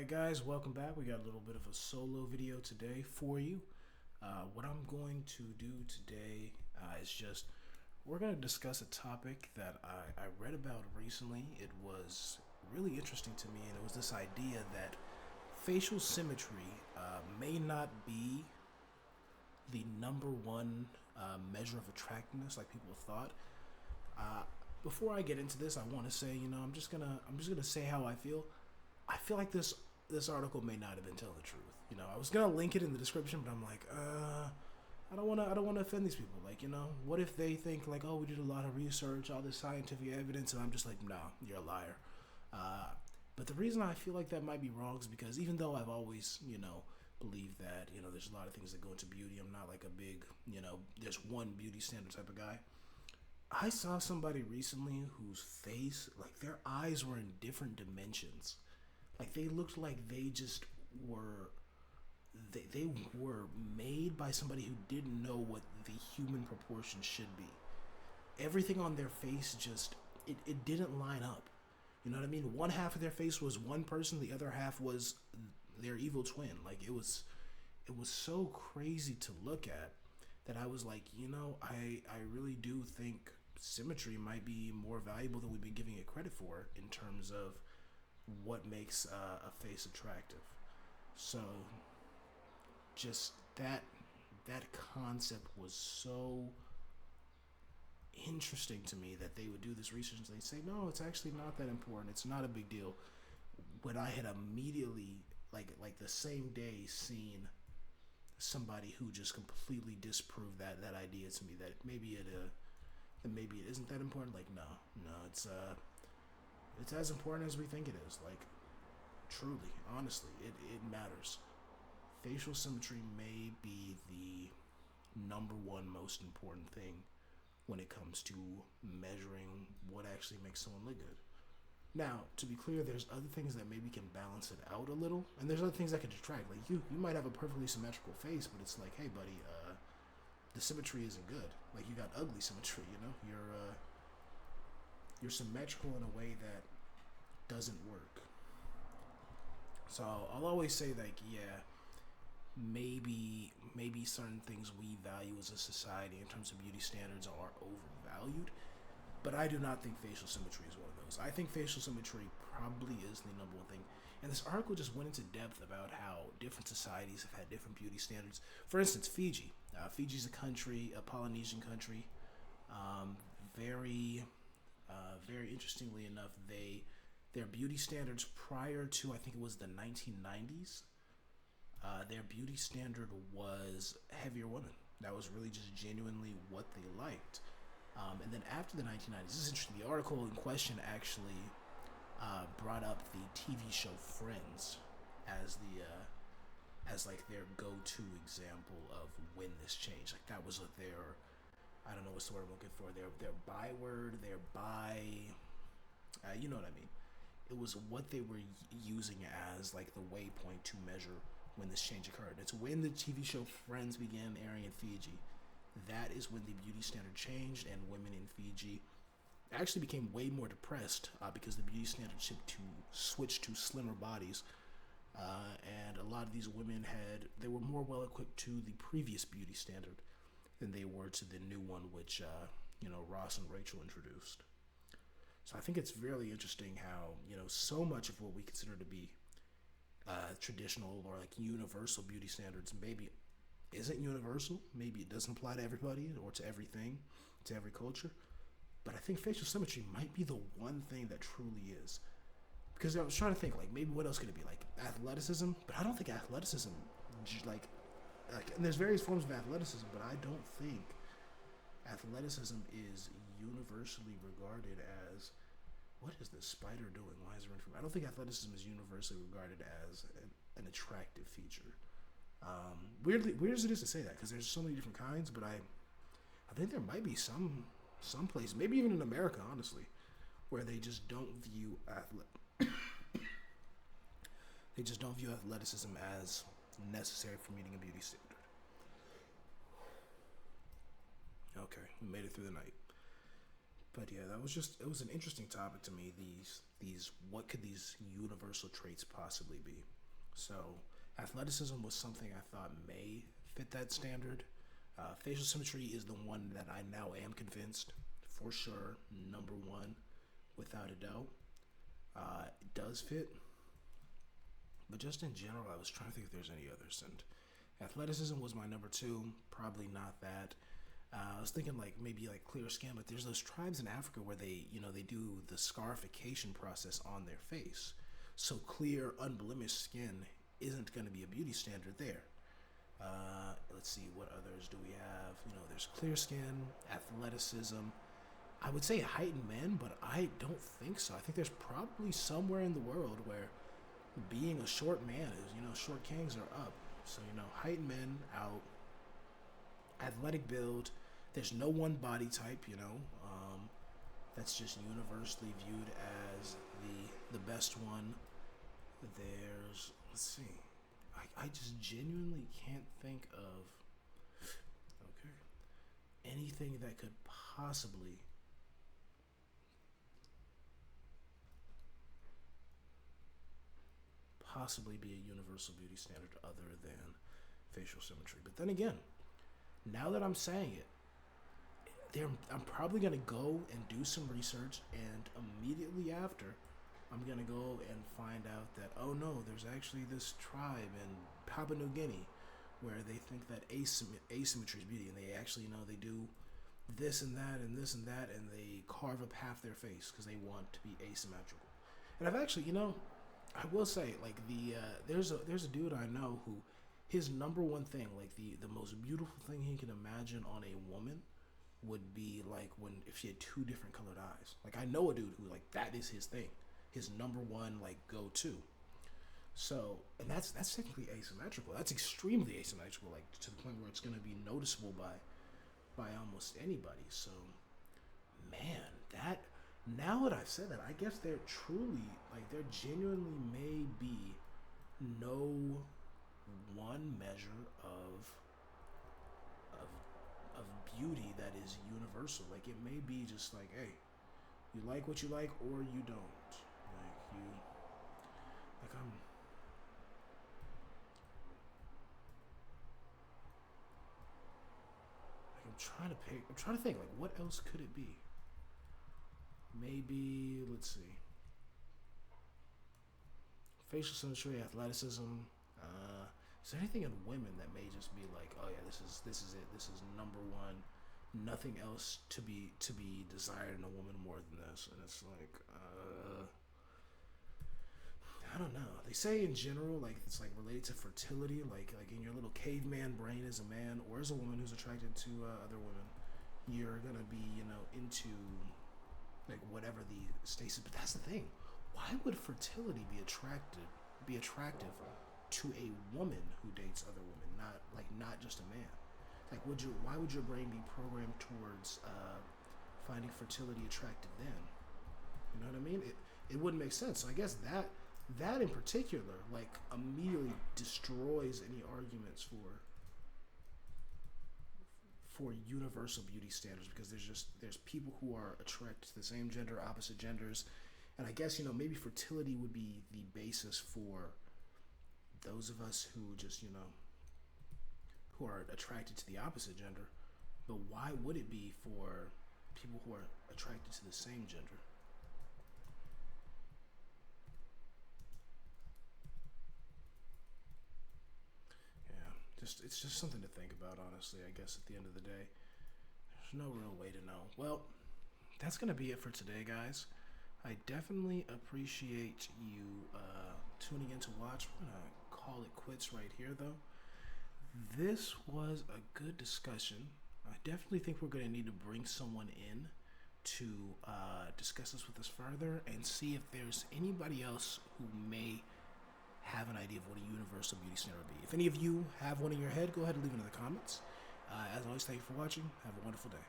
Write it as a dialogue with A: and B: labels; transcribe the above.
A: Alright guys, welcome back. We got a little bit of a solo video today for you. What I'm going to do today is just, we're going to discuss a topic that I read about recently. It was really interesting to me, and it was this idea that facial symmetry may not be the number one measure of attractiveness like people thought. Uh, Before I get into this, I want to say, I'm just gonna say how I feel. I feel like this article may not have been telling the truth. I was gonna link it in the description, but I'm like, I don't wanna offend these people. Like, what if they think like, oh, we did a lot of research, all this scientific evidence, and I'm just like, nah, you're a liar. Uh, but the reason I feel like that might be wrong is because even though I've always, believed that, there's a lot of things that go into beauty. I'm not like a big, there's one beauty standard type of guy. I saw somebody recently whose face, like their eyes were in different dimensions. Like they looked like were they were made by somebody who didn't know what the human proportion should be. Everything on their face just it didn't line up. You know what I mean? One half of their face was one person, the other half was their evil twin. Like it was so crazy to look at that I was like, I really do think symmetry might be more valuable than we've been giving it credit for in terms of what makes a face attractive. So just that concept was so interesting to me that they would do this research and they say no, it's actually not that important. It's not a big deal. When I had immediately like the same day seen somebody who just completely disproved that idea to me that maybe it isn't that important. Like no, it's as important as we think it is. Like truly, honestly, it matters. Facial symmetry may be the number one most important thing when it comes to measuring what actually makes someone look good. Now, to be clear, there's other things that maybe can balance it out a little, and there's other things that can detract. Like you might have a perfectly symmetrical face, but it's like, hey, buddy, the symmetry isn't good. Like you got ugly symmetry. You're symmetrical in a way that doesn't work. So I'll always say like, yeah, maybe certain things we value as a society in terms of beauty standards are overvalued, but I do not think facial symmetry is one of those. I think facial symmetry probably is the number one thing. And this article just went into depth about how different societies have had different beauty standards. For instance, Fiji. Fiji's a country, a Polynesian country. Um, very, very interestingly enough, their beauty standards prior to I think it was the 1990s. Their beauty standard was heavier women. That was really just genuinely what they liked. And then after the 1990s, this is interesting. The article in question actually brought up the TV show Friends as as like their go-to example of when this changed. Like that was their, I don't know what's the word I'm looking for. Their byword, their you know what I mean. It was what they were using as like the waypoint to measure when this change occurred. It's when the TV show Friends began airing in Fiji. That is when the beauty standard changed, and women in Fiji actually became way more depressed because the beauty standard switched to slimmer bodies, and a lot of these women they were more well equipped to the previous beauty standard than they were to the new one, which Ross and Rachel introduced. So I think it's really interesting how so much of what we consider to be traditional or like universal beauty standards maybe isn't universal. Maybe it doesn't apply to everybody or to everything, to every culture. But I think facial symmetry might be the one thing that truly is. Because I was trying to think, like, maybe what else could it be? Like, athleticism? But I don't think athleticism, and there's various forms of athleticism, but I don't think athleticism is universally regarded as, what is this spider doing? Why is there information? I don't think athleticism is universally regarded as an attractive feature. Weird as it is to say that, because there's so many different kinds, but I think there might be some place, maybe even in America, honestly, where they just don't view they just don't view athleticism as necessary for meeting a beauty standard. Okay, we made it through the night. But yeah, it was an interesting topic to me. These what could these universal traits possibly be? So athleticism was something I thought may fit that standard. Facial symmetry is the one that I now am convinced for sure, number one, without a doubt. It does fit, but just in general, I was trying to think if there's any others. And athleticism was my number two. Probably not that. I was thinking like maybe like clear skin, but there's those tribes in Africa where they do the scarification process on their face. So clear, unblemished skin isn't going to be a beauty standard there. Let's see, what others do we have? There's clear skin, athleticism. I would say heightened men, but I don't think so. I think there's probably somewhere in the world where being a short man is, short kings are up. So, heightened men out, athletic build. There's no one body type, that's just universally viewed as the best one. There's, let's see, I just genuinely can't think of, okay, anything that could possibly be a universal beauty standard other than facial symmetry. But then again, now that I'm saying it, I'm probably going to go and do some research, and immediately after, I'm going to go and find out that, oh no, there's actually this tribe in Papua New Guinea where they think that asymmetry is beauty, and they actually, they do this and that and this and that, and they carve up half their face because they want to be asymmetrical. And I've actually, I will say, like, there's a dude I know who, his number one thing, like the most beautiful thing he can imagine on a woman would be like if she had two different colored eyes. Like, I know a dude who, like, that is his thing, his number one, like, go-to. So, and that's technically asymmetrical. That's extremely asymmetrical, like, to the point where it's going to be noticeable by almost anybody. So, man, that, now that I've said that, I guess there genuinely may be no one measure of beauty that is universal. Like, it may be just like, hey, you like what you like or you don't. Like, I'm trying to think, like, what else could it be? Maybe, let's see. Facial symmetry, athleticism. Is there anything in women that may just be like, oh yeah, this is it. This is number one. Nothing else to be desired in a woman more than this. And it's like, I don't know. They say in general, like, it's like related to fertility, like in your little caveman brain as a man or as a woman who's attracted to other women, you're gonna be, into like whatever the stasis. But that's the thing. Why would fertility be attractive to a woman who dates other women, not just a man? Like, why would your brain be programmed towards finding fertility attractive then? You know what I mean? It wouldn't make sense. So I guess that in particular, like, immediately destroys any arguments for universal beauty standards, because there's people who are attracted to the same gender, opposite genders, and I guess, maybe fertility would be the basis for those of us who just, who are attracted to the opposite gender. But why would it be for people who are attracted to the same gender? Yeah, it's just something to think about, honestly, I guess, at the end of the day. There's no real way to know. Well, that's going to be it for today, guys. I definitely appreciate you tuning in to watch. I'm going to call it quits right here, though. This was a good discussion. I definitely think we're going to need to bring someone in to discuss this with us further and see if there's anybody else who may have an idea of what a universal beauty standard would be. If any of you have one in your head, go ahead and leave it in the comments. As always, thank you for watching. Have a wonderful day.